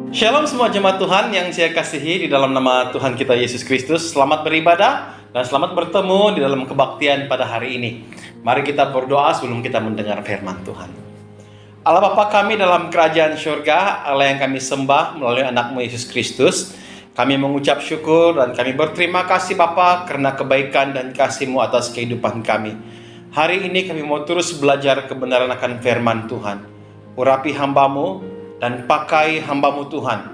Shalom semua jemaat Tuhan yang saya kasihi di dalam nama Tuhan kita Yesus Kristus. Selamat beribadah dan selamat bertemu di dalam kebaktian pada hari ini. Mari kita berdoa sebelum kita mendengar firman Tuhan. Allah Bapa kami dalam kerajaan surga, Allah yang kami sembah melalui anak-Mu Yesus Kristus. Kami mengucap syukur dan kami berterima kasih Bapa karena kebaikan dan kasih-Mu atas kehidupan kami. Hari ini kami mau terus belajar kebenaran akan firman Tuhan. Urapi hamba-Mu dan pakai hamba-Mu Tuhan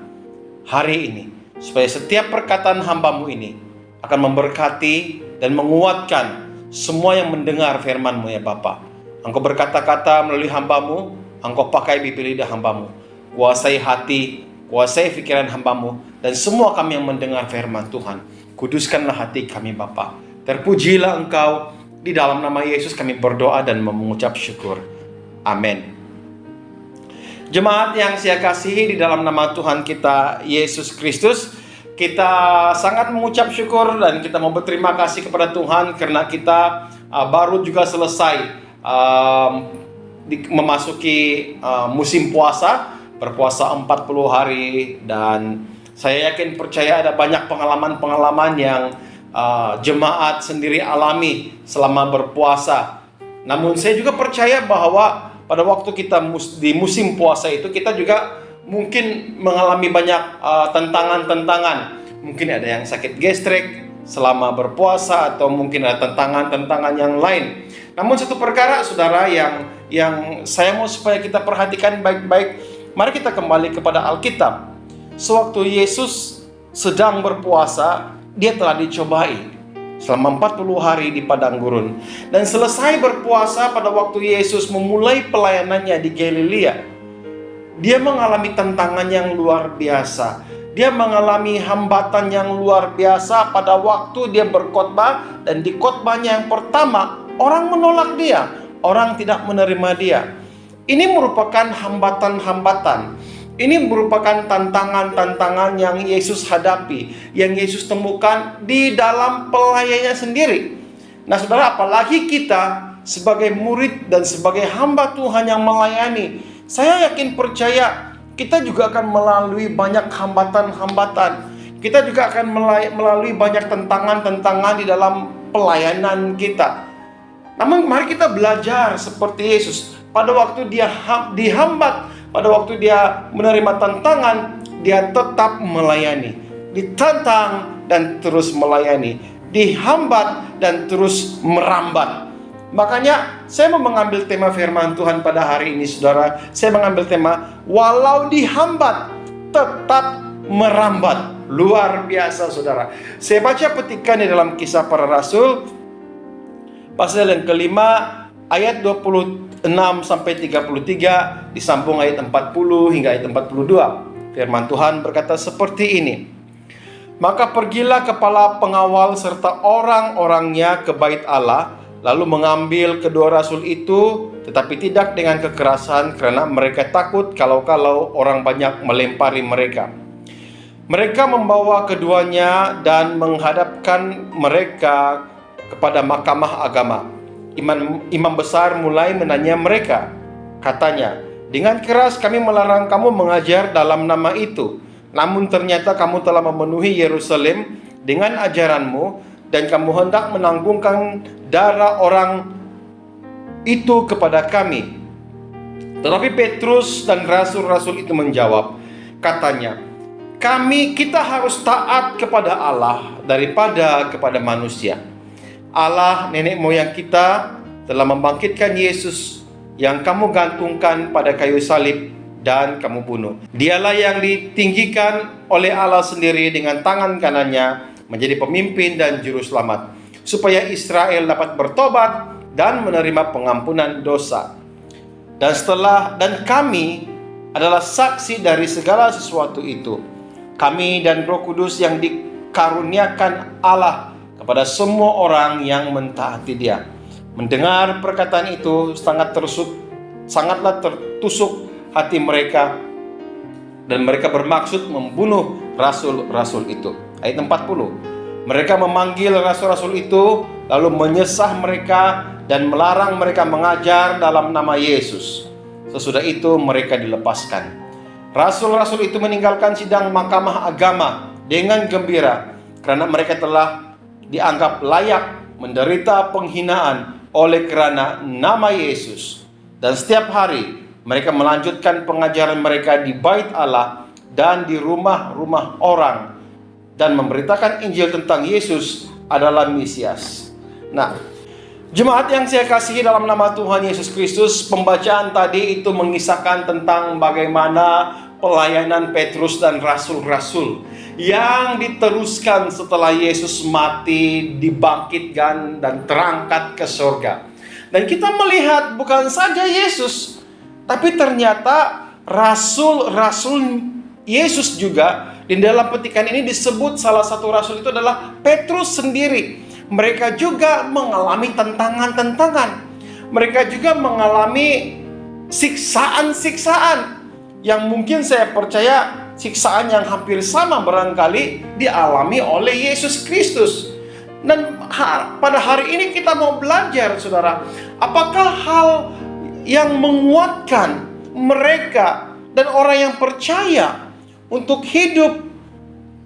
hari ini, supaya setiap perkataan hamba-Mu ini akan memberkati dan menguatkan semua yang mendengar firman-Mu ya Bapa. Engkau berkata-kata melalui hamba-Mu, Engkau pakai bibir lidah hamba-Mu, kuasai hati, kuasai pikiran hamba-Mu, dan semua kami yang mendengar firman Tuhan. Kuduskanlah hati kami Bapa. Terpujilah Engkau. Di dalam nama Yesus kami berdoa dan mengucap syukur. Amin. Jemaat yang saya kasihi di dalam nama Tuhan kita Yesus Kristus, kita sangat mengucap syukur dan kita mau berterima kasih kepada Tuhan karena kita baru juga selesai memasuki musim puasa, berpuasa 40 hari, dan saya yakin percaya ada banyak pengalaman-pengalaman yang jemaat sendiri alami selama berpuasa. Namun saya juga percaya bahwa pada waktu kita di musim puasa itu kita juga mungkin mengalami banyak tantangan-tantangan. Mungkin ada yang sakit gastrik selama berpuasa atau mungkin ada tantangan-tantangan yang lain. Namun satu perkara saudara yang saya mau supaya kita perhatikan baik-baik, mari kita kembali kepada Alkitab. Sewaktu Yesus sedang berpuasa, dia telah dicobai selama 40 hari di padang gurun. Dan selesai berpuasa pada waktu Yesus memulai pelayanannya di Galilea, dia mengalami tantangan yang luar biasa. Dia mengalami hambatan yang luar biasa pada waktu dia berkhotbah, dan di khotbahnya yang pertama, orang menolak dia, orang tidak menerima dia. Ini merupakan hambatan-hambatan. Ini merupakan tantangan-tantangan yang Yesus hadapi, yang Yesus temukan di dalam pelayanannya sendiri. Nah saudara, apalagi kita sebagai murid dan sebagai hamba Tuhan yang melayani, saya yakin percaya kita juga akan melalui banyak hambatan-hambatan. Kita juga akan melalui banyak tantangan-tantangan di dalam pelayanan kita. Namun mari kita belajar seperti Yesus. Pada waktu dia dihambat, pada waktu dia menerima tantangan, dia tetap melayani. Ditantang dan terus melayani. Dihambat dan terus merambat. Makanya saya mau mengambil tema firman Tuhan pada hari ini saudara. Saya mengambil tema walau dihambat tetap merambat. Luar biasa saudara. Saya baca petikan di dalam Kisah Para Rasul pasal yang kelima ayat 26 sampai 33, disambung ayat 40 hingga ayat 42. Firman Tuhan berkata seperti ini. Maka pergilah kepala pengawal serta orang-orangnya ke bait Allah, lalu mengambil kedua rasul itu, tetapi tidak dengan kekerasan, karena mereka takut kalau-kalau orang banyak melempari mereka. Mereka membawa keduanya dan menghadapkan mereka kepada mahkamah agama. Imam besar mulai menanya mereka. Katanya, dengan keras kami melarang kamu mengajar dalam nama itu. Namun ternyata kamu telah memenuhi Yerusalem dengan ajaranmu, dan kamu hendak menanggungkan darah orang itu kepada kami. Tetapi Petrus dan rasul-rasul itu menjawab, katanya, kita harus taat kepada Allah daripada kepada manusia. Allah nenek moyang kita telah membangkitkan Yesus yang kamu gantungkan pada kayu salib dan kamu bunuh. Dialah yang ditinggikan oleh Allah sendiri dengan tangan kanannya menjadi pemimpin dan juru selamat, supaya Israel dapat bertobat dan menerima pengampunan dosa. Dan kami adalah saksi dari segala sesuatu itu. Kami dan Roh Kudus yang dikaruniakan Allah kepada semua orang yang mentaati Dia. Mendengar perkataan itu sangatlah tertusuk hati mereka, dan mereka bermaksud membunuh rasul-rasul itu. Ayat 40. Mereka memanggil rasul-rasul itu, lalu menyesah mereka dan melarang mereka mengajar dalam nama Yesus. Sesudah itu mereka dilepaskan. Rasul-rasul itu meninggalkan sidang mahkamah agama dengan gembira karena mereka telah dianggap layak menderita penghinaan oleh karena nama Yesus. Dan setiap hari mereka melanjutkan pengajaran mereka di bait Allah dan di rumah-rumah orang dan memberitakan Injil tentang Yesus adalah Mesias. Nah, jemaat yang saya kasihi dalam nama Tuhan Yesus Kristus, pembacaan tadi itu mengisahkan tentang bagaimana pelayanan Petrus dan rasul-rasul yang diteruskan setelah Yesus mati, dibangkitkan, dan terangkat ke surga. Dan kita melihat bukan saja Yesus, tapi ternyata rasul-rasul Yesus juga. Di dalam petikan ini disebut salah satu rasul itu adalah Petrus sendiri. Mereka juga mengalami tantangan-tantangan. Mereka juga mengalami siksaan-siksaan yang mungkin saya percaya siksaan yang hampir sama barangkali dialami oleh Yesus Kristus. Dan pada hari ini kita mau belajar, saudara, apakah hal yang menguatkan mereka dan orang yang percaya untuk hidup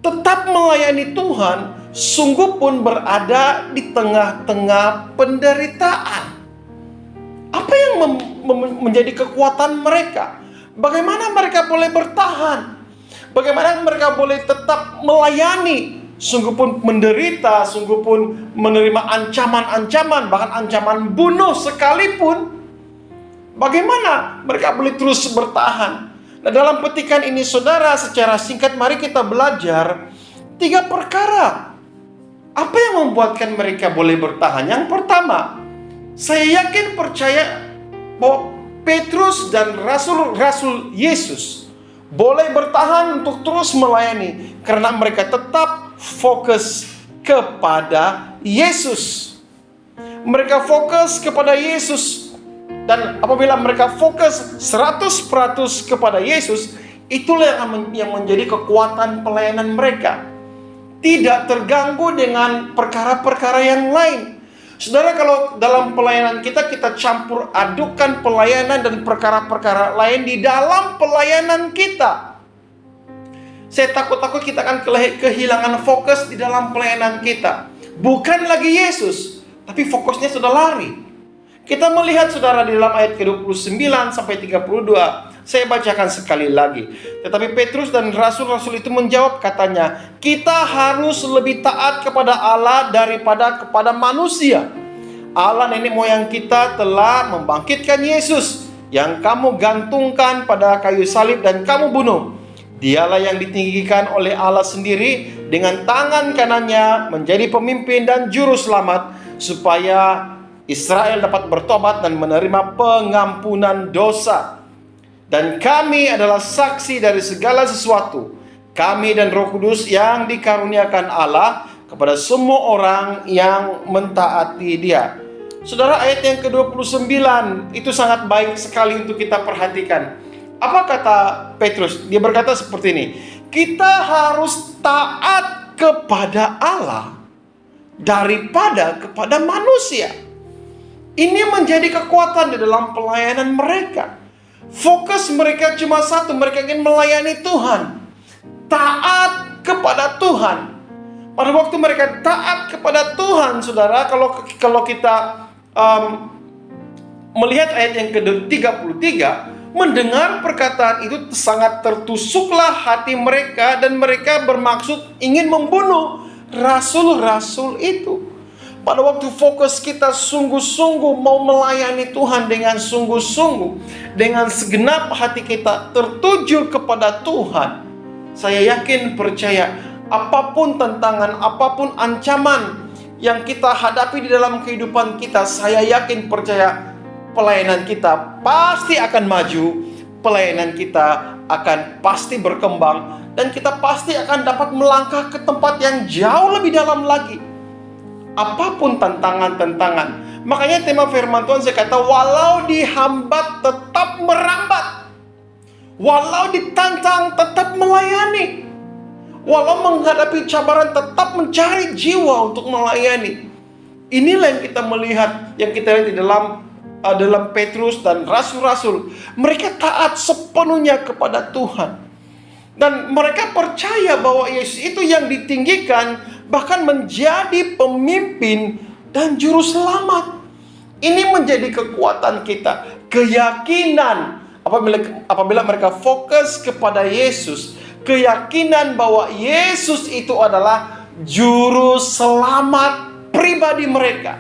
tetap melayani Tuhan, sungguh pun berada di tengah-tengah penderitaan. Apa yang menjadi kekuatan mereka? Bagaimana mereka boleh bertahan? Bagaimana mereka boleh tetap melayani? Sungguh pun menderita, sungguh pun menerima ancaman-ancaman, bahkan ancaman bunuh sekalipun. Bagaimana mereka boleh terus bertahan? Nah, dalam petikan ini, saudara, secara singkat mari kita belajar 3 perkara. Apa yang membuatkan mereka boleh bertahan? Yang pertama, saya yakin percaya bahwa Petrus dan rasul-rasul Yesus boleh bertahan untuk terus melayani karena mereka tetap fokus kepada Yesus. Mereka fokus kepada Yesus. Dan apabila mereka fokus 100% kepada Yesus, itulah yang menjadi kekuatan pelayanan mereka. Tidak terganggu dengan perkara-perkara yang lain. Saudara, kalau dalam pelayanan kita campur adukan pelayanan dan perkara-perkara lain di dalam pelayanan kita, saya takut kita akan kehilangan fokus di dalam pelayanan kita. Bukan lagi Yesus, tapi fokusnya sudah lari. Kita melihat, saudara, di dalam ayat ke-29 sampai 32. Saya bacakan sekali lagi. Tetapi Petrus dan rasul-rasul itu menjawab, katanya, kita harus lebih taat kepada Allah daripada kepada manusia. Allah nenek moyang kita telah membangkitkan Yesus yang kamu gantungkan pada kayu salib dan kamu bunuh. Dialah yang ditinggikan oleh Allah sendiri dengan tangan kanannya menjadi pemimpin dan juru selamat, supaya Israel dapat bertobat dan menerima pengampunan dosa. Dan kami adalah saksi dari segala sesuatu, kami dan Roh Kudus yang dikaruniakan Allah kepada semua orang yang mentaati Dia. Saudara, ayat yang ke-29 itu sangat baik sekali untuk kita perhatikan. Apa kata Petrus? Dia berkata seperti ini, kita harus taat kepada Allah daripada kepada manusia. Ini menjadi kekuatan di dalam pelayanan mereka. Fokus mereka cuma satu, mereka ingin melayani Tuhan. Taat kepada Tuhan. Pada waktu mereka taat kepada Tuhan, saudara, kalau kita melihat ayat yang ke-33, mendengar perkataan itu sangat tertusuklah hati mereka dan mereka bermaksud ingin membunuh rasul-rasul itu. Pada waktu fokus kita sungguh-sungguh mau melayani Tuhan dengan sungguh-sungguh, dengan segenap hati kita tertuju kepada Tuhan, saya yakin percaya apapun tantangan, apapun ancaman yang kita hadapi di dalam kehidupan kita, saya yakin percaya pelayanan kita pasti akan maju, pelayanan kita akan pasti berkembang, dan kita pasti akan dapat melangkah ke tempat yang jauh lebih dalam lagi. Apapun tantangan-tantangan. Makanya tema firman Tuhan saya kata, walau dihambat tetap merambat. Walau ditantang tetap melayani. Walau menghadapi cabaran tetap mencari jiwa untuk melayani. Inilah yang kita melihat, yang kita lihat di dalam dalam Petrus dan rasul-rasul, mereka taat sepenuhnya kepada Tuhan. Dan mereka percaya bahwa Yesus itu yang ditinggikan, bahkan menjadi pemimpin dan juru selamat. Ini menjadi kekuatan kita, keyakinan apabila mereka fokus kepada Yesus, keyakinan bahwa Yesus itu adalah juru selamat pribadi mereka.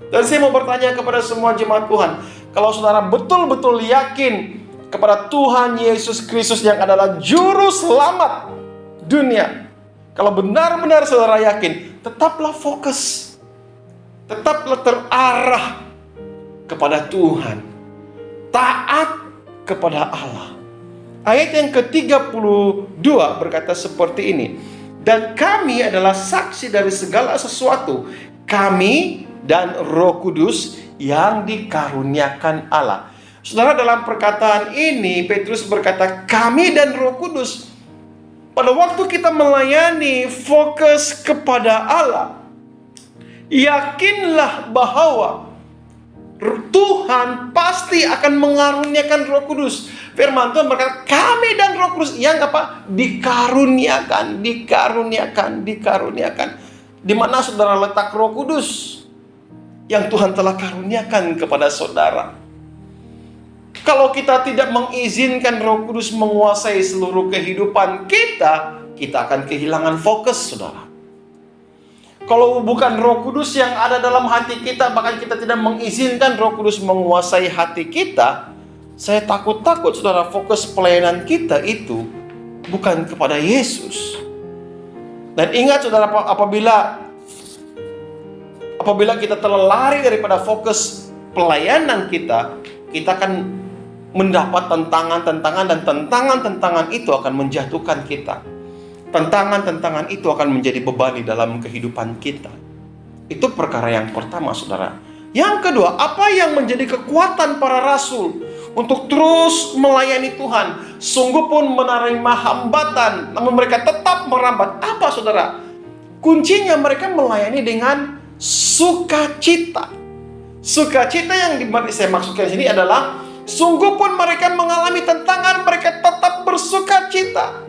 Dan saya mau bertanya kepada semua jemaat Tuhan, kalau saudara betul-betul yakin kepada Tuhan Yesus Kristus yang adalah juru selamat dunia, kalau benar-benar saudara yakin, tetaplah fokus, tetaplah terarah kepada Tuhan, taat kepada Allah. Ayat yang ke-32 berkata seperti ini, dan kami adalah saksi dari segala sesuatu, kami dan Roh Kudus yang dikaruniakan Allah. Saudara, dalam perkataan ini Petrus berkata kami dan Roh Kudus. Pada waktu kita melayani fokus kepada Allah, yakinlah bahwa Tuhan pasti akan mengaruniakan Roh Kudus. Firman Tuhan berkata kami dan Roh Kudus yang apa? Dikaruniakan. Di mana saudara letak Roh Kudus yang Tuhan telah karuniakan kepada saudara? Kalau kita tidak mengizinkan Roh Kudus menguasai seluruh kehidupan kita, kita akan kehilangan fokus, saudara. Kalau bukan Roh Kudus yang ada dalam hati kita, bahkan kita tidak mengizinkan Roh Kudus menguasai hati kita, saya takut, saudara, fokus pelayanan kita itu bukan kepada Yesus. Dan ingat, saudara, apabila kita telah lari daripada fokus pelayanan kita, kita akan mendapat tantangan-tantangan, dan tantangan-tantangan itu akan menjatuhkan kita. Tantangan-tantangan itu akan menjadi beban di dalam kehidupan kita. Itu perkara yang pertama, saudara. Yang kedua, apa yang menjadi kekuatan para rasul untuk terus melayani Tuhan, sungguh pun menerima hambatan, namun mereka tetap merambat? Apa, saudara? Kuncinya mereka melayani dengan sukacita. Sukacita yang saya maksudkan sini adalah sungguh pun mereka mengalami tantangan, mereka tetap bersukacita.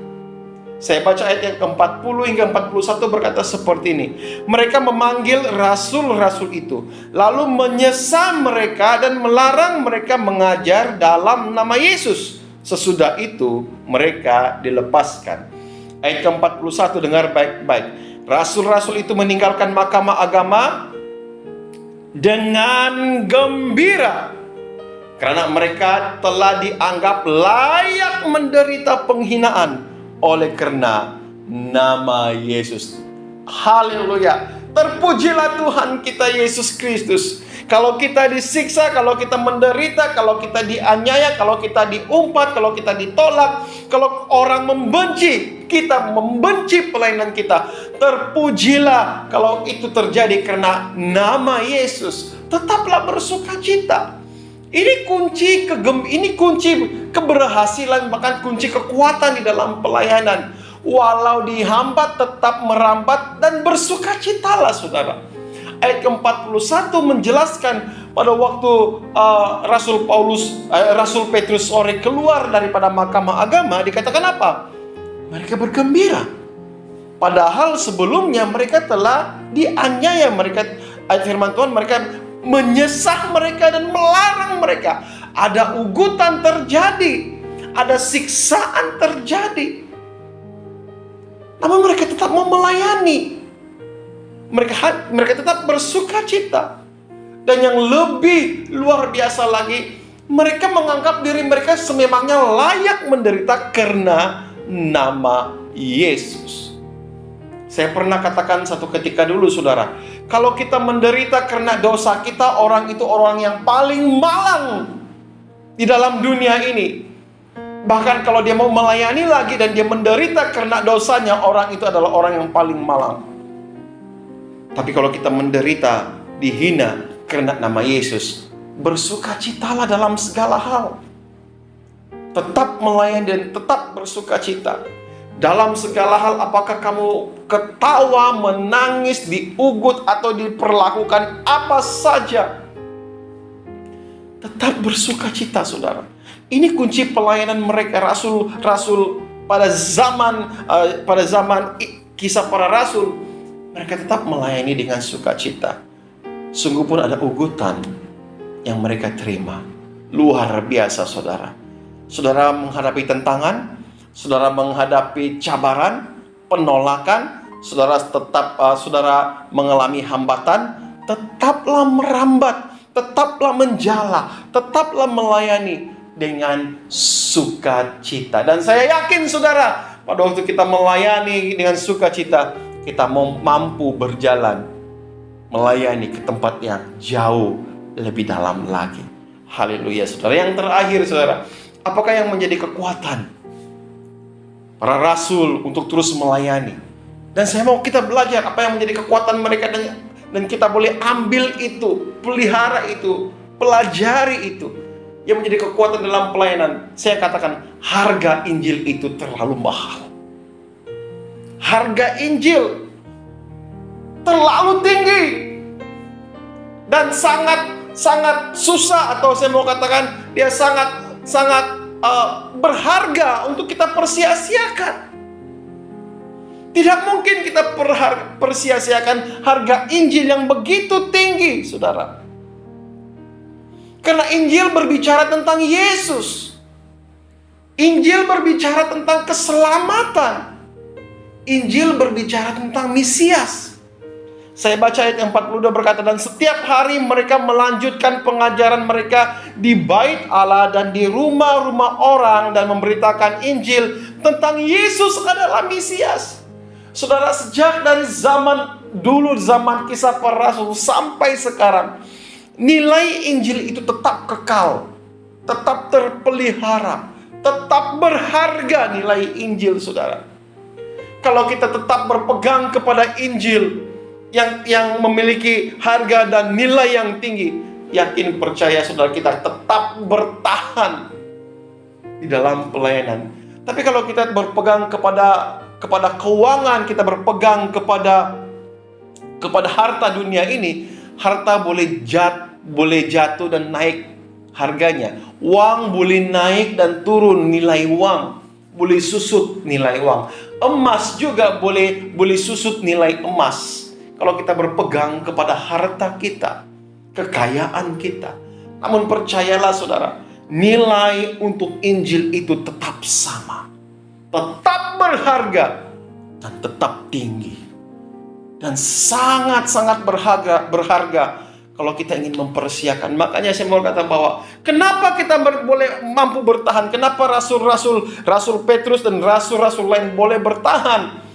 Saya baca ayat yang ke-40 hingga 41 berkata seperti ini. Mereka memanggil rasul-rasul itu, lalu menyesa mereka dan melarang mereka mengajar dalam nama Yesus. Sesudah itu mereka dilepaskan. Ayat ke-41, dengar baik-baik. Rasul-rasul itu meninggalkan mahkamah agama dengan gembira, karena mereka telah dianggap layak menderita penghinaan oleh karena nama Yesus. Haleluya. Terpujilah Tuhan kita Yesus Kristus. Kalau kita disiksa, kalau kita menderita, kalau kita dianiaya, kalau kita diumpat, kalau kita ditolak, kalau orang membenci kita, membenci pelayanan kita, terpujilah kalau itu terjadi karena nama Yesus. Tetaplah bersukacita. Ini kunci keberhasilan, bahkan kunci kekuatan di dalam pelayanan. Walau dihambat, tetap merambat dan bersukacitalah, saudara. Ayat ke-41 menjelaskan pada waktu Rasul Petrus keluar daripada mahkamah agama, dikatakan apa? Mereka bergembira. Padahal sebelumnya mereka telah dianiaya. Ayat firman Tuhan, mereka menyesah mereka dan melarang mereka. Ada ugutan terjadi, ada siksaan terjadi, namun mereka tetap mau melayani. Mereka tetap bersukacita. Dan yang lebih luar biasa lagi, mereka menganggap diri mereka sememangnya layak menderita karena nama Yesus. Saya pernah katakan satu ketika dulu, saudara, kalau kita menderita karena dosa kita, orang itu orang yang paling malang di dalam dunia ini. Bahkan kalau dia mau melayani lagi dan dia menderita karena dosanya, orang itu adalah orang yang paling malang. Tapi kalau kita menderita, dihina karena nama Yesus, bersukacitalah dalam segala hal. Tetap melayani dan tetap bersukacita. Dalam segala hal, apakah kamu ketawa, menangis, diugut, atau diperlakukan apa saja, Tetap bersukacita, saudara. Ini kunci pelayanan mereka, rasul-rasul pada zaman kisah para rasul. Mereka tetap melayani dengan sukacita. Sungguh pun ada ugutan yang mereka terima. Luar biasa, saudara. Saudara menghadapi tantangan, saudara menghadapi cabaran, penolakan, saudara mengalami hambatan, tetaplah merambat, tetaplah menjala, tetaplah melayani dengan sukacita. Dan saya yakin, saudara, pada waktu kita melayani dengan sukacita, kita mampu berjalan melayani ke tempat yang jauh lebih dalam lagi. Haleluya, saudara. Yang terakhir, saudara, apakah yang menjadi kekuatan para rasul untuk terus melayani? Dan saya mau kita belajar apa yang menjadi kekuatan mereka, dan kita boleh ambil itu, pelihara itu, pelajari itu. Yang menjadi kekuatan dalam pelayanan, saya katakan, harga Injil itu terlalu mahal. Harga Injil terlalu tinggi dan sangat susah, atau saya mau katakan dia sangat berharga untuk kita persia-siakan. Tidak mungkin kita persia-siakan harga Injil yang begitu tinggi, saudara. Karena Injil berbicara tentang Yesus. Injil berbicara tentang keselamatan. Injil berbicara tentang Mesias. Saya baca ayat yang 42 berkata, dan setiap hari mereka melanjutkan pengajaran mereka di bait Allah dan di rumah-rumah orang dan memberitakan Injil tentang Yesus adalah Mesias. Saudara, sejak dari zaman dulu, zaman kisah para rasul sampai sekarang, nilai Injil itu tetap kekal, tetap terpelihara, tetap berharga nilai Injil, saudara. Kalau kita tetap berpegang kepada Injil yang memiliki harga dan nilai yang tinggi, yakin percaya saudara, kita tetap bertahan di dalam pelayanan. Tapi kalau kita berpegang kepada keuangan, kita berpegang kepada harta dunia ini, harta boleh jatuh dan naik harganya. Uang boleh naik dan turun nilai uang, boleh susut nilai uang. Emas juga boleh susut nilai emas. Kalau kita berpegang kepada harta kita, kekayaan kita. Namun percayalah, saudara, nilai untuk Injil itu tetap sama, tetap berharga, dan tetap tinggi, dan sangat-sangat berharga kalau kita ingin mempersiapkan. Makanya saya mau kata bahwa kenapa kita boleh mampu bertahan, kenapa rasul Petrus dan rasul-rasul lain boleh bertahan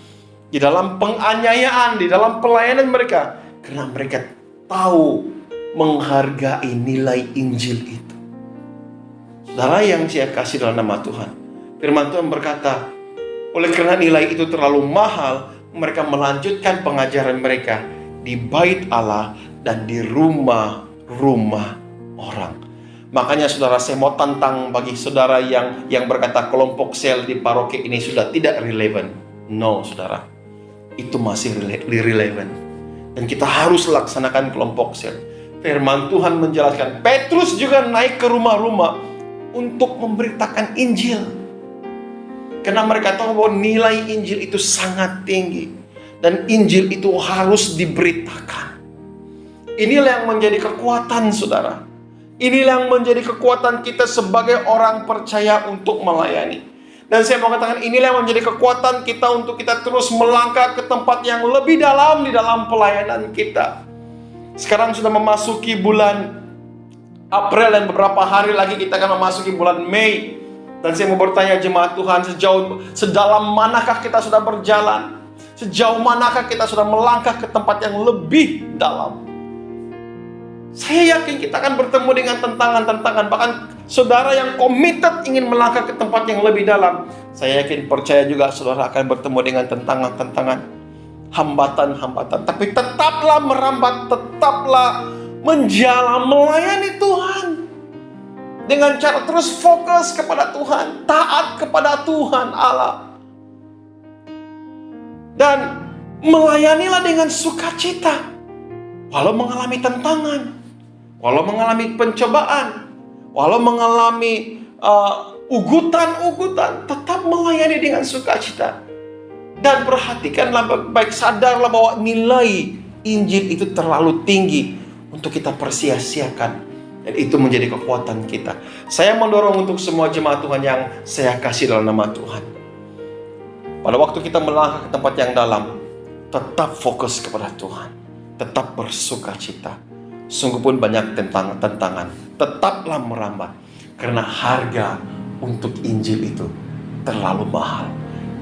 di dalam penganiayaan, di dalam pelayanan mereka, karena mereka tahu menghargai nilai Injil itu. Saudara yang saya kasih dalam nama Tuhan, firman Tuhan berkata, oleh karena nilai itu terlalu mahal, mereka melanjutkan pengajaran mereka di bait Allah dan di rumah-rumah orang. Makanya saudara, saya mau tantang bagi saudara yang berkata kelompok sel di paroki ini sudah tidak relevan. No, saudara, itu masih relevan. Dan kita harus laksanakan kelompok sel. Firman Tuhan menjelaskan, Petrus juga naik ke rumah-rumah untuk memberitakan Injil. Karena mereka tahu bahwa nilai Injil itu sangat tinggi, dan Injil itu harus diberitakan. Inilah yang menjadi kekuatan, saudara. Inilah yang menjadi kekuatan kita sebagai orang percaya untuk melayani. Dan saya mau katakan, inilah yang menjadi kekuatan kita untuk kita terus melangkah ke tempat yang lebih dalam di dalam pelayanan kita. Sekarang sudah memasuki bulan April, dan beberapa hari lagi kita akan memasuki bulan Mei. Dan saya mau bertanya jemaat Tuhan, sedalam manakah kita sudah berjalan? Sejauh manakah kita sudah melangkah ke tempat yang lebih dalam? Saya yakin kita akan bertemu dengan tantangan-tantangan. Bahkan saudara yang komited ingin melangkah ke tempat yang lebih dalam, saya yakin percaya juga saudara akan bertemu dengan tantangan-tantangan, hambatan-hambatan. Tapi tetaplah merambat, tetaplah menjala melayani Tuhan dengan cara terus fokus kepada Tuhan, taat kepada Tuhan Allah, dan melayanilah dengan sukacita walau mengalami tantangan, walau mengalami pencobaan, walau mengalami ugutan-ugutan, tetap melayani dengan sukacita. Dan perhatikanlah baik, sadarlah bahwa nilai Injil itu terlalu tinggi untuk kita persia-siakan. Dan itu menjadi kekuatan kita. Saya mendorong untuk semua jemaat Tuhan yang saya kasih dalam nama Tuhan. Pada waktu kita melangkah ke tempat yang dalam, tetap fokus kepada Tuhan. Tetap bersukacita. Sungguh pun banyak tantangan. Tetaplah merambah. Karena harga untuk Injil itu terlalu mahal.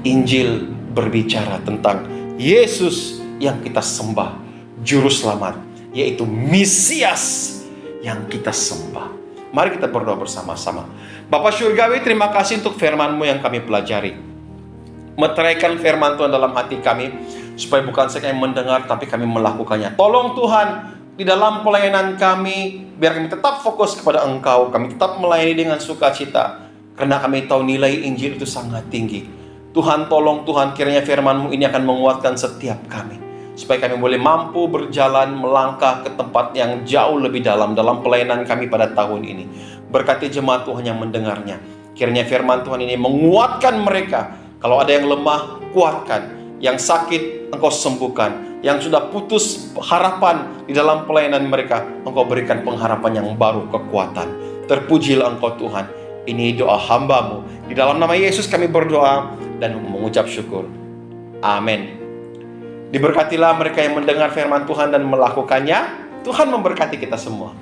Injil berbicara tentang Yesus yang kita sembah, Juru Selamat, yaitu Mesias yang kita sembah. Mari kita berdoa bersama-sama. Bapa Syurgawi, terima kasih untuk firman-Mu yang kami pelajari. Meteraikan firman Tuhan dalam hati kami, supaya bukan saja kami mendengar, tapi kami melakukannya. Tolong Tuhan, di dalam pelayanan kami, biar kami tetap fokus kepada Engkau, kami tetap melayani dengan sukacita, karena kami tahu nilai Injil itu sangat tinggi. Tuhan, tolong Tuhan, kiranya firman-Mu ini akan menguatkan setiap kami, supaya kami boleh mampu berjalan, melangkah ke tempat yang jauh lebih dalam pelayanan kami pada tahun ini. Berkati jemaat Tuhan yang mendengarnya. Kiranya firman Tuhan ini menguatkan mereka. Kalau ada yang lemah, kuatkan. Yang sakit, Engkau sembuhkan. Yang sudah putus harapan di dalam pelayanan mereka, Engkau berikan pengharapan yang baru, kekuatan. Terpujilah Engkau Tuhan. Ini doa hamba-Mu. Di dalam nama Yesus kami berdoa dan mengucap syukur. Amin. Diberkatilah mereka yang mendengar firman Tuhan dan melakukannya. Tuhan memberkati kita semua.